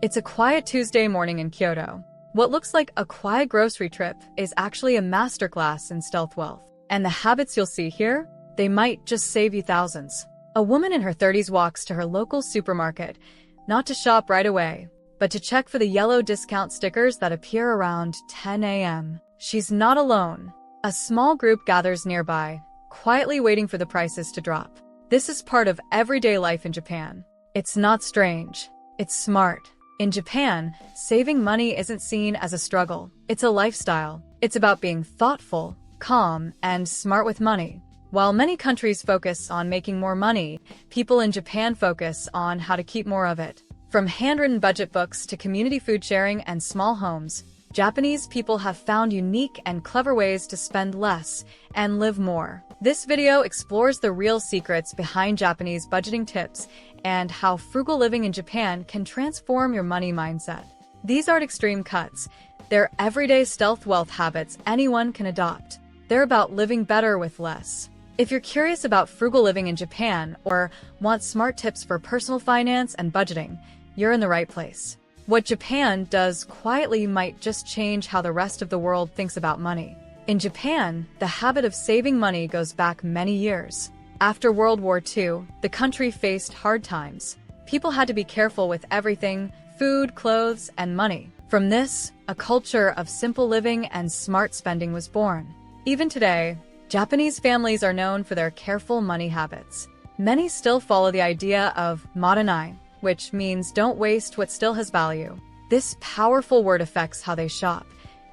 It's a quiet Tuesday morning in Kyoto. What looks like a quiet grocery trip is actually a masterclass in stealth wealth. And the habits you'll see here, they might just save you thousands. A woman in her 30s walks to her local supermarket, not to shop right away, but to check for the yellow discount stickers that appear around 10 a.m. She's not alone. A small group gathers nearby, quietly waiting for the prices to drop. This is part of everyday life in Japan. It's not strange. It's smart. In Japan, saving money isn't seen as a struggle. It's a lifestyle. It's about being thoughtful, calm, and smart with money. While many countries focus on making more money, people in Japan focus on how to keep more of it. From handwritten budget books to community food sharing and small homes, Japanese people have found unique and clever ways to spend less and live more. This video explores the real secrets behind Japanese budgeting tips and how frugal living in Japan can transform your money mindset. These aren't extreme cuts. They're everyday stealth wealth habits anyone can adopt. They're about living better with less. If you're curious about frugal living in Japan or want smart tips for personal finance and budgeting, you're in the right place. What Japan does quietly might just change how the rest of the world thinks about money. In Japan, the habit of saving money goes back many years. After World War II, the country faced hard times. People had to be careful with everything: food, clothes, and money. From this, a culture of simple living and smart spending was born. Even today, Japanese families are known for their careful money habits. Many still follow the idea of madanai, which means don't waste what still has value. This powerful word affects how they shop,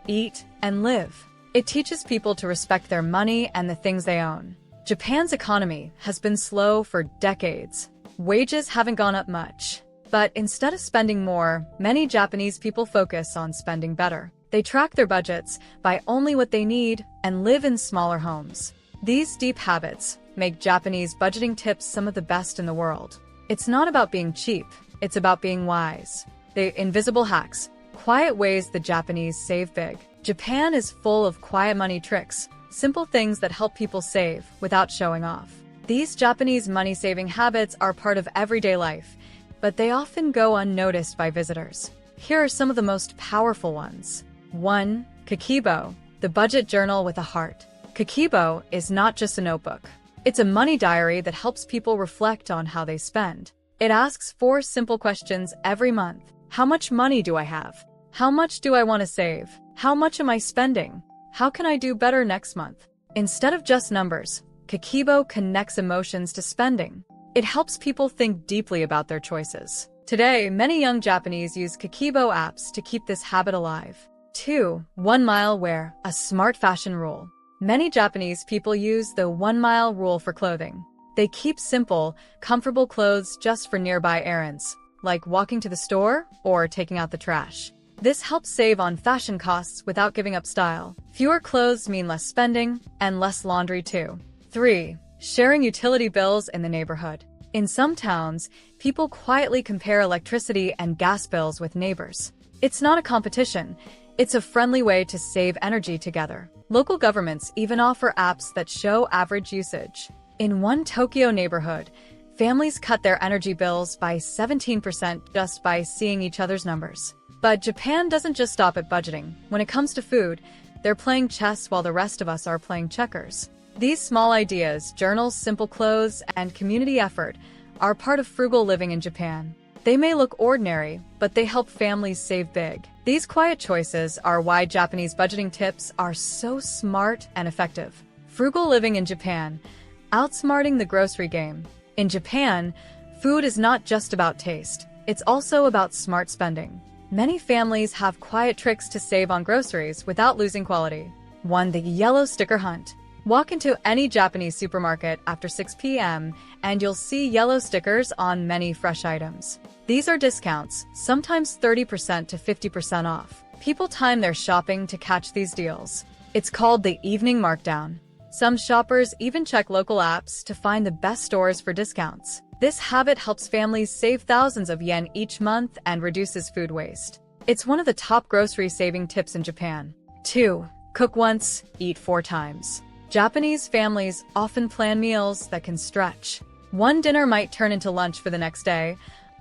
eat, and live. It teaches people to respect their money and the things they own. Japan's economy has been slow for decades. Wages haven't gone up much. But instead of spending more, many Japanese people focus on spending better. They track their budgets, buy only what they need, and live in smaller homes. These deep habits make Japanese budgeting tips some of the best in the world. It's not about being cheap, it's about being wise. The invisible hacks, quiet ways the Japanese save big. Japan is full of quiet money tricks, simple things that help people save without showing off. These Japanese money-saving habits are part of everyday life, but they often go unnoticed by visitors. Here are some of the most powerful ones. 1. Kakeibo, the budget journal with a heart. Kakeibo is not just a notebook. It's a money diary that helps people reflect on how they spend. It asks 4 simple questions every month. How much money do I have? How much do I want to save? How much am I spending? How can I do better next month? Instead of just numbers, Kakeibo connects emotions to spending. It helps people think deeply about their choices. Today, many young Japanese use Kakeibo apps to keep this habit alive. 2. 1 mile wear, a smart fashion rule. Many Japanese people use the 1 mile rule for clothing. They keep simple, comfortable clothes just for nearby errands, like walking to the store or taking out the trash. This helps save on fashion costs without giving up style. Fewer clothes mean less spending and less laundry too. 3. Sharing utility bills in the neighborhood. In some towns, people quietly compare electricity and gas bills with neighbors. It's not a competition. It's a friendly way to save energy together. Local governments even offer apps that show average usage. In one Tokyo neighborhood, families cut their energy bills by 17% just by seeing each other's numbers. But Japan doesn't just stop at budgeting. When it comes to food, they're playing chess while the rest of us are playing checkers. These small ideas, journals, simple clothes, and community effort are part of frugal living in Japan. They may look ordinary, but they help families save big. These quiet choices are why Japanese budgeting tips are so smart and effective. Frugal living in Japan, outsmarting the grocery game. In Japan, food is not just about taste. It's also about smart spending. Many families have quiet tricks to save on groceries without losing quality. 1. The yellow sticker hunt. Walk into any Japanese supermarket after 6 p.m. and you'll see yellow stickers on many fresh items. These are discounts, sometimes 30% to 50% off. People time their shopping to catch these deals. It's called the evening markdown. Some shoppers even check local apps to find the best stores for discounts. This habit helps families save thousands of yen each month and reduces food waste. It's one of the top grocery saving tips in Japan. 2. Cook once, eat 4 times. Japanese families often plan meals that can stretch. One dinner might turn into lunch for the next day.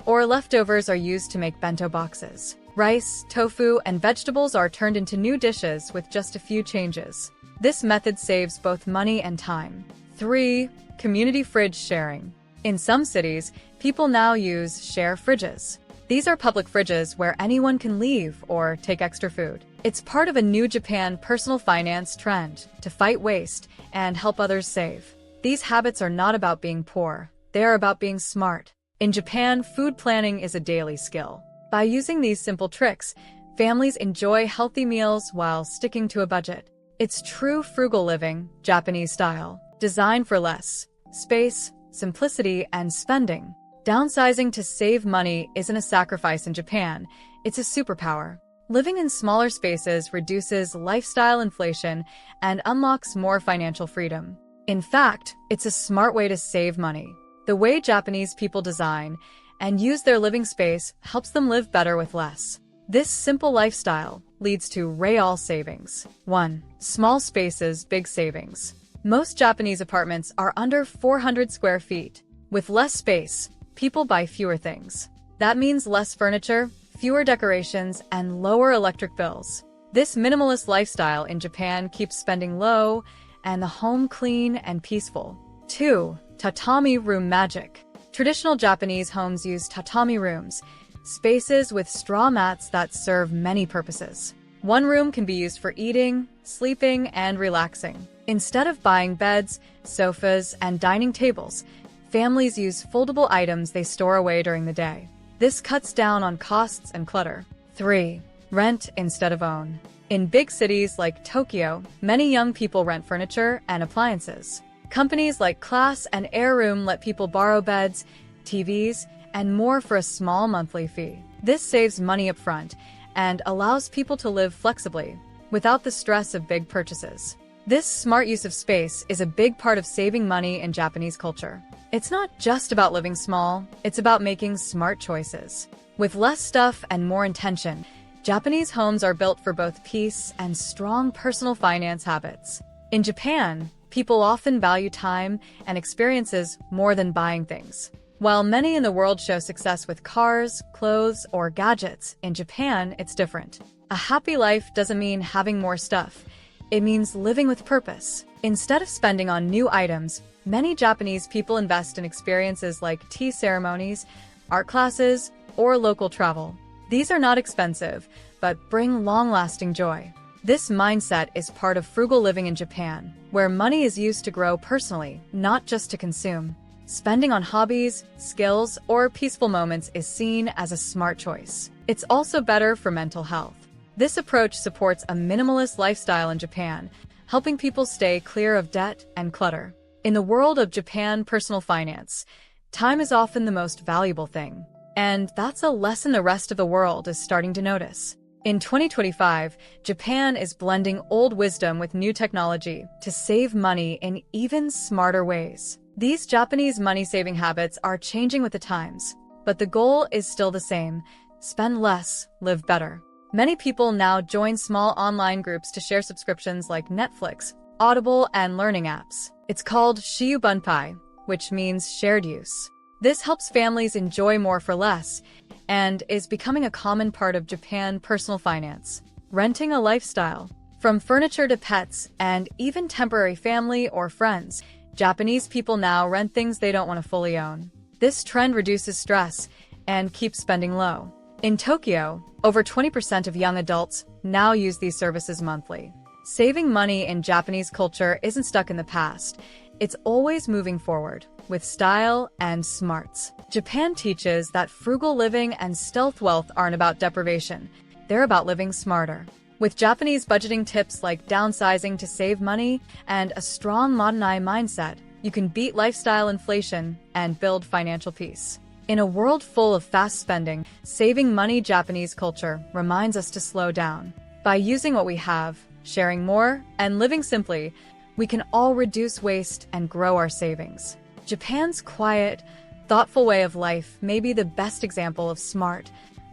or leftovers are used to make bento boxes. Rice, tofu, and vegetables are turned into new dishes with just a few changes. This method saves both money and time. 3. Community fridge sharing. In some cities, people now use share fridges. These are public fridges where anyone can leave or take extra food. It's part of a new Japan personal finance trend to fight waste and help others save. These habits are not about being poor. They are about being smart. In Japan, food planning is a daily skill. By using these simple tricks, families enjoy healthy meals while sticking to a budget. It's true frugal living, Japanese style, designed for less space, simplicity, and spending. Downsizing to save money isn't a sacrifice in Japan, it's a superpower. Living in smaller spaces reduces lifestyle inflation and unlocks more financial freedom. In fact, it's a smart way to save money. The way Japanese people design and use their living space helps them live better with less. This simple lifestyle leads to real savings. 1. Small spaces, big savings. Most Japanese apartments are under 400 square feet. With less space, people buy fewer things. That means less furniture, fewer decorations, and lower electric bills. This minimalist lifestyle in Japan keeps spending low and the home clean and peaceful. 2. Tatami room magic. Traditional Japanese homes use tatami rooms, spaces with straw mats that serve many purposes. One room can be used for eating, sleeping, and relaxing. Instead of buying beds, sofas, and dining tables, families use foldable items they store away during the day. This cuts down on costs and clutter. 3. Rent instead of own. In big cities like Tokyo, many young people rent furniture and appliances. Companies like Class and Airroom let people borrow beds, TVs, and more for a small monthly fee. This saves money up front and allows people to live flexibly, without the stress of big purchases. This smart use of space is a big part of saving money in Japanese culture. It's not just about living small, it's about making smart choices. With less stuff and more intention, Japanese homes are built for both peace and strong personal finance habits. In Japan, people often value time and experiences more than buying things. While many in the world show success with cars, clothes, or gadgets, in Japan, it's different. A happy life doesn't mean having more stuff. It means living with purpose. Instead of spending on new items, many Japanese people invest in experiences like tea ceremonies, art classes, or local travel. These are not expensive, but bring long-lasting joy. This mindset is part of frugal living in Japan, where money is used to grow personally, not just to consume. Spending on hobbies, skills, or peaceful moments is seen as a smart choice. It's also better for mental health. This approach supports a minimalist lifestyle in Japan, helping people stay clear of debt and clutter. In the world of Japan personal finance, time is often the most valuable thing. And that's a lesson the rest of the world is starting to notice. In 2025, Japan is blending old wisdom with new technology to save money in even smarter ways. These Japanese money-saving habits are changing with the times, but the goal is still the same: spend less, live better. Many people now join small online groups to share subscriptions like Netflix, Audible, and learning apps. It's called Shiyu Bunpai, which means shared use. This helps families enjoy more for less and is becoming a common part of Japan personal finance. Renting a lifestyle. From furniture to pets and even temporary family or friends, Japanese people now rent things they don't want to fully own. This trend reduces stress and keeps spending low. In Tokyo, over 20% of young adults now use these services monthly. Saving money in Japanese culture isn't stuck in the past. It's always moving forward, with style and smarts. Japan teaches that frugal living and stealth wealth aren't about deprivation. They're about living smarter. With Japanese budgeting tips like downsizing to save money and a strong Modernai mindset, you can beat lifestyle inflation and build financial peace. In a world full of fast spending, saving money Japanese culture reminds us to slow down. By using what we have, sharing more, and living simply, we can all reduce waste and grow our savings. Japan's quiet, thoughtful way of life may be the best example of smart,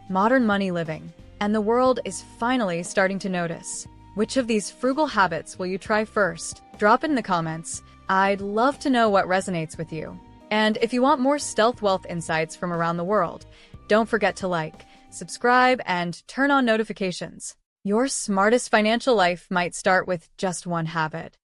modern money living, and the world is finally starting to notice. Which of these frugal habits will you try first? Drop it in the comments. I'd love to know what resonates with you. And if you want more stealth wealth insights from around the world, don't forget to like, subscribe, and turn on notifications. Your smartest financial life might start with just one habit.